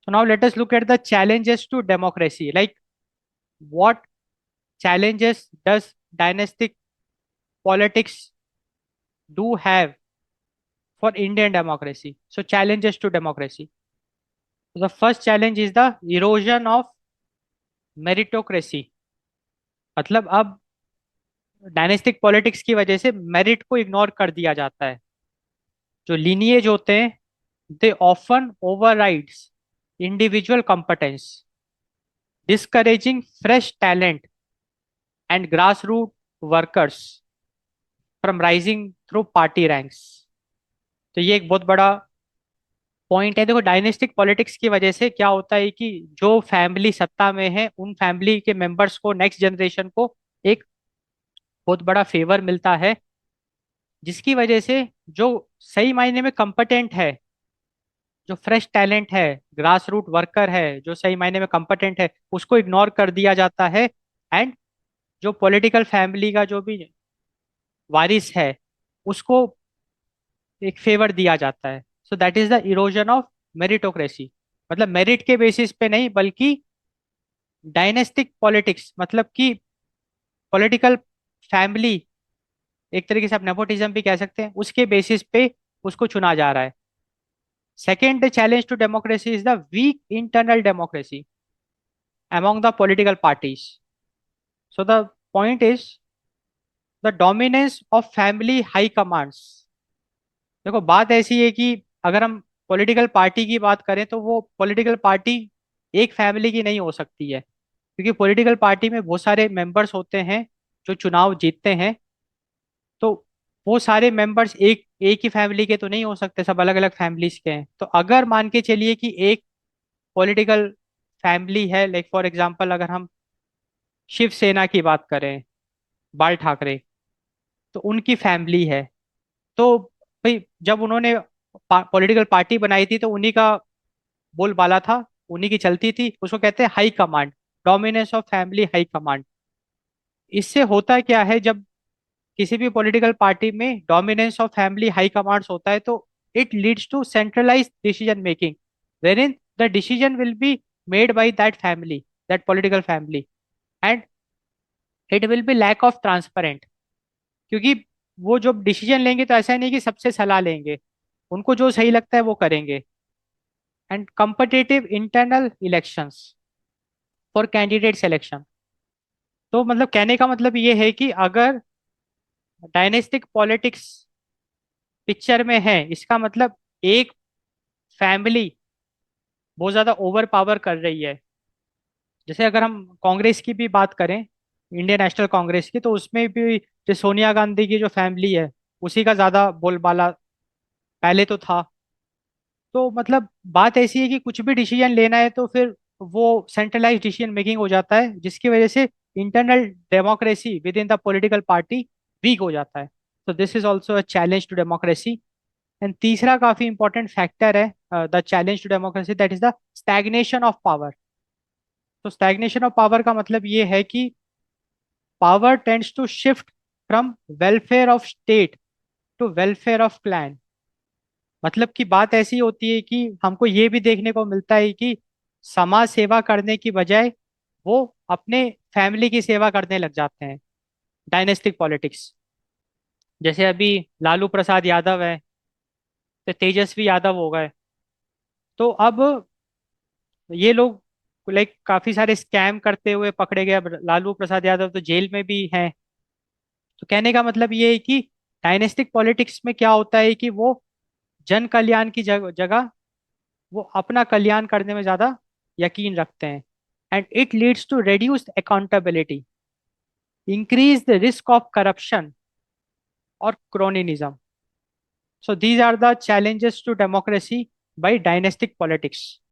So now let us look at the challenges to democracy. Like what challenges does dynastic politics do have for Indian democracy? So challenges to democracy. So the first challenge is the erosion of meritocracy. मतलब अब dynastic politics की वजह से merit को ignore कर दिया जाता है। जो लीनिएज होते हैं they often overrides individual competence, discouraging fresh talent and grassroots workers from rising through party ranks। तो ये एक बहुत बड़ा पॉइंट है। देखो डायनेस्टिक पॉलिटिक्स की वजह से क्या होता है कि जो फैमिली सत्ता में है उन फैमिली के मेंबर्स को, नेक्स्ट जनरेशन को एक बहुत बड़ा फेवर मिलता है, जिसकी वजह से जो सही मायने में कंपटेंट है, जो फ्रेश टैलेंट है, ग्रास रूट वर्कर है, जो सही मायने में कंपटेंट है, उसको इग्नोर कर दिया जाता है। एंड जो पॉलिटिकल फैमिली का जो भी वारिस है उसको एक फेवर दिया जाता है। So that is the erosion of meritocracy. मतलब मेरिट के बेसिस पे नहीं, बल्कि डायनेस्टिक पॉलिटिक्स मतलब कि पॉलिटिकल फैमिली, एक तरीके से आप नेपोटिज्म भी कह सकते हैं, उसके बेसिस पे उसको चुना जा रहा है। Second challenge to democracy is the weak internal democracy among the political parties. So the point is the dominance of family high commands। देखो बात ऐसी है कि अगर हम पॉलिटिकल पार्टी की बात करें तो वो पॉलिटिकल पार्टी एक फैमिली की नहीं हो सकती है, क्योंकि पॉलिटिकल पार्टी में बहुत सारे मेंबर्स होते हैं जो चुनाव जीतते हैं। तो वो सारे मेंबर्स एक एक ही फैमिली के तो नहीं हो सकते, सब अलग अलग फैमिलीज के हैं। तो अगर मान के चलिए कि एक पॉलिटिकल फैमिली है, लाइक फॉर एग्जांपल अगर हम शिवसेना की बात करें, बाल ठाकरे, तो उनकी फैमिली है। तो भाई जब उन्होंने पॉलिटिकल पार्टी बनाई थी तो उन्हीं का बोलबाला था, उन्हीं की चलती थी, उसको कहते हैं high command, dominance of family high command. इससे होता क्या है, जब किसी भी पॉलिटिकल पार्टी में dominance of family high commands होता है तो it leads to centralised decision making, wherein the decision will be made by that family, that political family, and it will be lack of transparent। क्योंकि वो जो decision लेंगे तो ऐसा नहीं कि सबसे सलाह लेंगे, उनको जो सही लगता है वो करेंगे। And competitive internal elections for candidate selection. तो मतलब कहने का मतलब ये है कि अगर डायनेस्टिक पॉलिटिक्स पिक्चर में है, इसका मतलब एक फैमिली बहुत ज्यादा ओवर पावर कर रही है। जैसे अगर हम कांग्रेस की भी बात करें, इंडियन नेशनल कांग्रेस की, तो उसमें भी जो सोनिया गांधी की जो फैमिली है उसी का ज्यादा बोलबाला पहले तो था। तो मतलब बात ऐसी है कि कुछ भी डिसीजन लेना है तो फिर वो सेंट्रलाइज डिसीजन मेकिंग हो जाता है, जिसकी वजह से internal democracy within the political party weak हो जाता है। तो this is also a challenge to democracy. And तीसरा काफी इंपॉर्टेंट फैक्टर है the challenge to democracy, that is the stagnation of power. तो स्टैग्नेशन ऑफ पावर का मतलब ये है कि power tends to shift from welfare of state to welfare of clan. मतलब की बात ऐसी होती है कि हमको ये भी देखने को मिलता है कि समाज सेवा करने की बजाय वो अपने फैमिली की सेवा करने लग जाते हैं, डायनेस्टिक पॉलिटिक्स। जैसे अभी लालू प्रसाद यादव है, तो तेजस्वी यादव हो गए। तो अब ये लोग लाइक काफी सारे स्कैम करते हुए पकड़े गए। अब लालू प्रसाद यादव तो जेल में भी हैं। तो कहने का मतलब ये है कि डायनेस्टिक पॉलिटिक्स में क्या होता है कि वो जन कल्याण की जगह वो अपना कल्याण करने में ज्यादा यकीन रखते हैं। And it leads to reduced accountability, increase the risk of corruption और cronyism. So these are the challenges to democracy by dynastic politics।